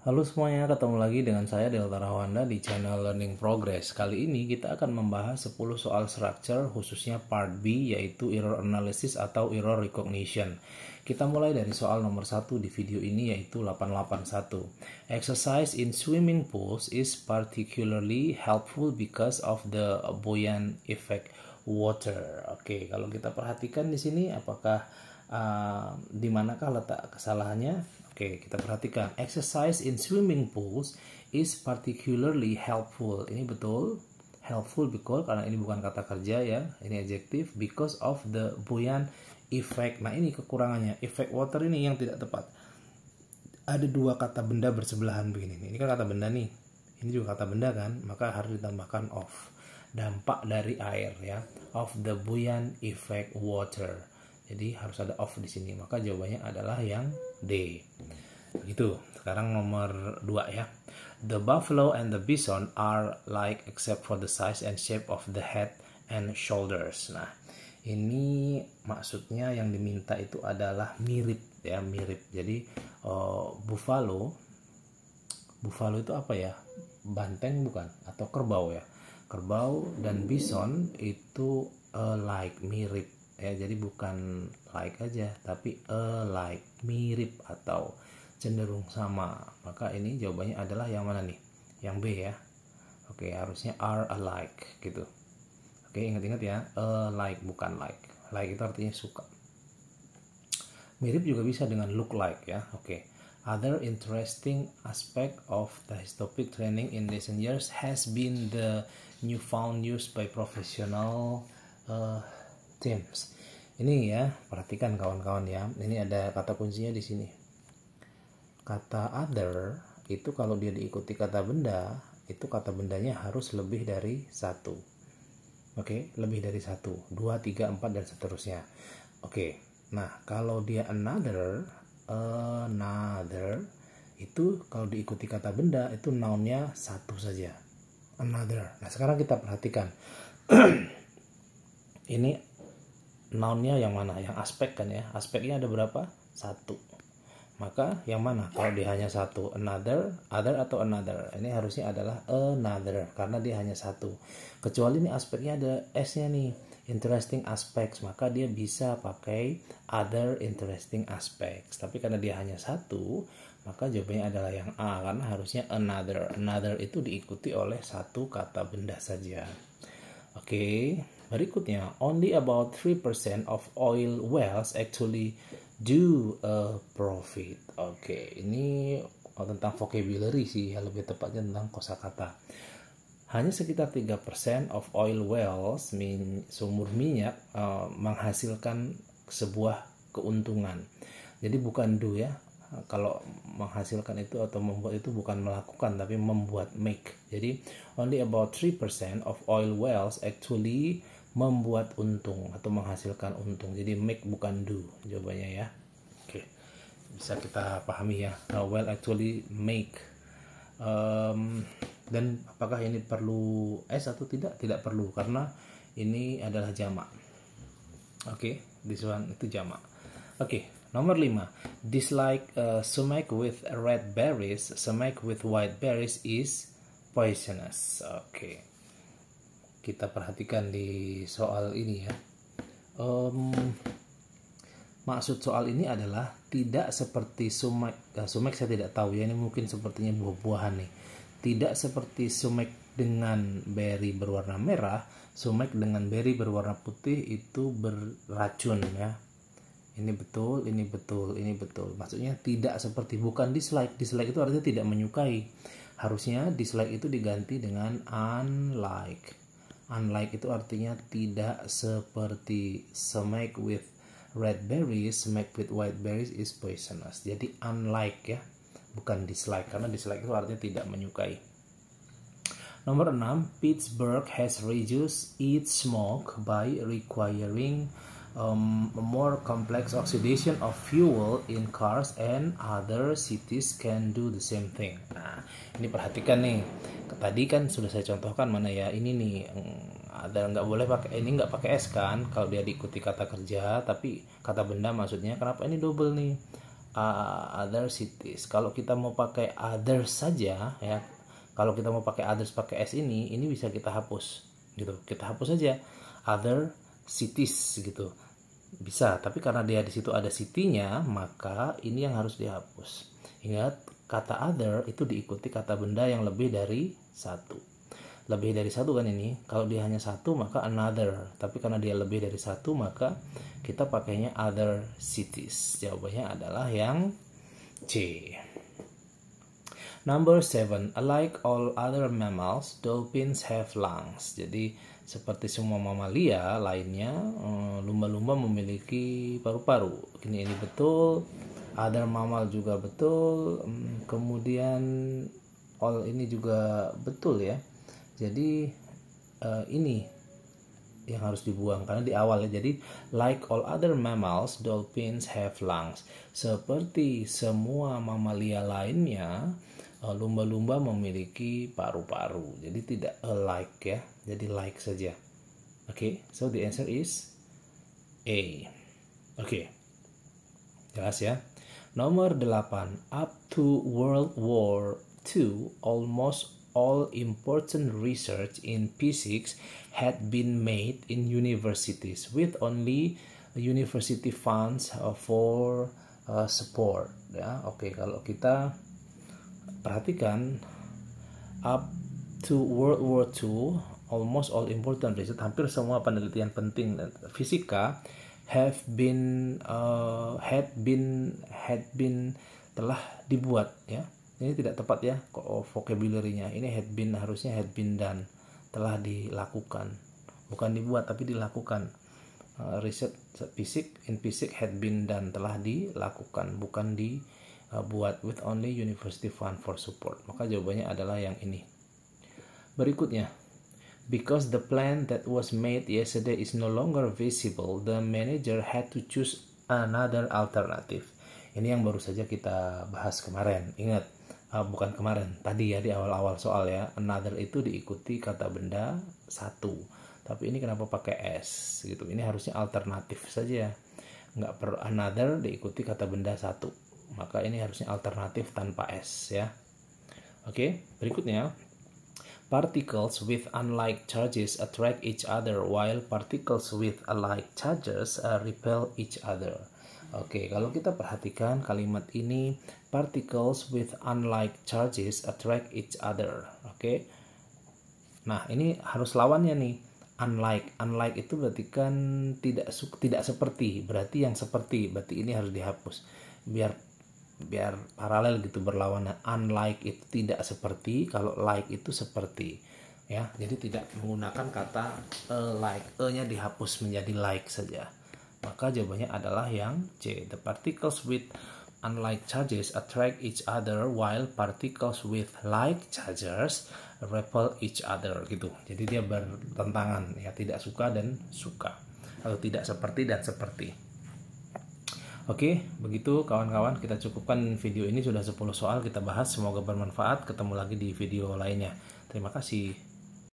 Halo semuanya, ketemu lagi dengan saya Delta Rahwanda di channel Learning Progress. Kali ini kita akan membahas 10 soal structure khususnya part B yaitu error analysis atau error recognition. Kita mulai dari soal nomor 1 di video ini yaitu 881. Exercise in swimming pools is particularly helpful because of the buoyant effect water. Oke, kalau kita perhatikan di sini apakah di manakah letak kesalahannya? Oke, kita perhatikan. Exercise in swimming pools is particularly helpful. Ini betul. Helpful because karena ini bukan kata kerja ya. Ini adjektif. Because of the buoyant effect. Nah, ini kekurangannya. Effect water ini yang tidak tepat. Ada dua kata benda bersebelahan begini. Ini kan kata benda nih. Ini juga kata benda kan. Maka harus ditambahkan of. Dampak dari air ya. Of the buoyant effect water. Jadi harus ada of di sini. Maka jawabannya adalah yang D. Begitu. Sekarang nomor 2 ya. The buffalo and the bison are like except for the size and shape of the head and shoulders. Nah, ini maksudnya yang diminta itu adalah mirip ya, mirip. Jadi buffalo itu apa ya? Banteng bukan? Atau kerbau ya? Kerbau dan bison itu like, mirip. Ya, jadi bukan like aja tapi like, mirip atau cenderung sama. Maka ini jawabannya adalah yang mana nih? Yang B ya. Oke, harusnya are alike gitu. Oke, ingat-ingat ya, like bukan like. Like itu artinya suka. Mirip juga bisa dengan look like ya. Oke. Other interesting aspect of the topic training in recent years has been the newfound use by professional teams. Ini ya, perhatikan kawan-kawan ya. Ini ada kata kuncinya di sini. Kata other itu kalau dia diikuti kata benda, itu kata bendanya harus lebih dari 1. Oke, lebih dari 1, 2, 3, 4 dan seterusnya. Oke. Nah, kalau dia another itu kalau diikuti kata benda itu nounnya 1 saja. Another. Nah, sekarang kita perhatikan. Ini nounnya yang mana? Yang aspek kan ya. Aspeknya ada berapa? 1. Maka yang mana? Kalau dia hanya 1, another, other atau another. Ini harusnya adalah another karena dia hanya 1. Kecuali ini aspeknya ada S-nya nih, interesting aspects, maka dia bisa pakai other interesting aspects. Tapi karena dia hanya 1, maka jawabannya adalah yang A karena harusnya another. Another itu diikuti oleh 1 kata benda saja. Oke, berikutnya, only about 3% of oil wells actually do a profit. Oke, ini tentang vocabulary sih, ya, lebih tepatnya tentang kosakata. Hanya sekitar 3% of oil wells, sumur minyak, menghasilkan sebuah keuntungan. Jadi bukan do ya. Kalau menghasilkan itu atau membuat itu bukan melakukan tapi membuat, make. Jadi only about 3% of oil wells actually membuat untung atau menghasilkan untung. Jadi make bukan do jawabannya ya. Oke, bisa kita pahami ya. Well actually make. Dan apakah ini perlu S atau tidak? Tidak perlu karena ini adalah jamak. Oke, this one itu jamak. Oke, nomor 5. Dislike sumac with red berries, sumac with white berries is poisonous. Oke. Kita perhatikan di soal ini ya. Maksud soal ini adalah tidak seperti sumac. Sumac saya tidak tahu ya, ini mungkin sepertinya buah-buahan nih. Tidak seperti sumac dengan berry berwarna merah, sumac dengan berry berwarna putih itu beracun ya. Ini betul, ini betul, ini betul. Maksudnya tidak seperti, bukan dislike. Dislike itu artinya tidak menyukai. Harusnya dislike itu diganti dengan unlike. Unlike itu artinya tidak seperti. Sumac with red berries, sumac with white berries is poisonous. Jadi unlike ya, bukan dislike. Karena dislike itu artinya tidak menyukai. Nomor 6. Pittsburgh has reduced its smoke by requiring a more complex oxidation of fuel in cars and other cities can do the same thing. Nah, ini perhatikan nih. Tadi kan sudah saya contohkan mana ya. Ini nih ada nggak boleh pakai, ini nggak pakai S kan kalau dia diikuti kata kerja, tapi kata benda maksudnya. Kenapa ini double nih? other cities. Kalau kita mau pakai others saja ya, kalau kita mau pakai others pakai s ini bisa kita hapus gitu. Kita hapus saja other cities gitu. Bisa, tapi karena dia di situ ada city-nya, maka ini yang harus dihapus. Ingat, kata other itu diikuti kata benda yang lebih dari satu. Lebih dari satu kan ini. Kalau dia hanya satu maka another. Tapi karena dia lebih dari satu maka kita pakainya other cities. Jawabannya adalah yang C. Number 7. Unlike all other mammals, dolphins have lungs. Jadi seperti semua mamalia lainnya, lumba-lumba memiliki paru-paru. Ini betul. Other mammal juga betul. Kemudian all ini juga betul ya. Jadi ini yang harus dibuang karena di awal ya. Jadi like all other mammals, dolphins have lungs. Seperti semua mamalia lainnya, lumba-lumba memiliki paru-paru. Jadi tidak alike ya. Jadi like saja. Oke, so the answer is A. Oke. Jelas ya. Nomor 8. Up to World War II, almost all important research in physics had been made in universities with only university funds for support. Ya, oke, kalau kita perhatikan up to World War II, almost all important research, hampir semua penelitian penting fisika had been telah dibuat ya. Ini tidak tepat ya vocabulary-nya. Ini had been, harusnya had been done, telah dilakukan. Bukan dibuat tapi dilakukan. Riset fisik in physics had been done, telah dilakukan, bukan dibuat with only university fund for support. Maka jawabannya adalah yang ini. Berikutnya, because the plan that was made yesterday is no longer visible, the manager had to choose another alternative. Ini yang baru saja kita bahas kemarin. Ingat, bukan kemarin, tadi ya di awal-awal soal ya. Another itu diikuti kata benda satu. Tapi ini kenapa pakai s gitu? Ini harusnya alternatif saja. Nggak perlu another diikuti kata benda satu. Maka ini harusnya alternatif tanpa s ya. Oke, berikutnya. Particles with unlike charges attract each other while particles with alike charges repel each other. Oke, kalau kita perhatikan kalimat ini, particles with unlike charges attract each other. Oke. Nah, ini harus lawannya nih. Unlike. Unlike itu berarti kan tidak seperti. Berarti yang seperti. Berarti ini harus dihapus. Biar paralel gitu berlawanan. Unlike itu tidak seperti, kalau like itu seperti. Ya, jadi tidak menggunakan kata like. E-nya dihapus menjadi like saja. Maka jawabannya adalah yang C. The particles with unlike charges attract each other while particles with like charges repel each other gitu. Jadi dia bertentangan ya, tidak suka dan suka. Atau tidak seperti dan seperti. Oke, begitu kawan-kawan, kita cukupkan video ini, sudah 10 soal kita bahas. Semoga bermanfaat. Ketemu lagi di video lainnya. Terima kasih.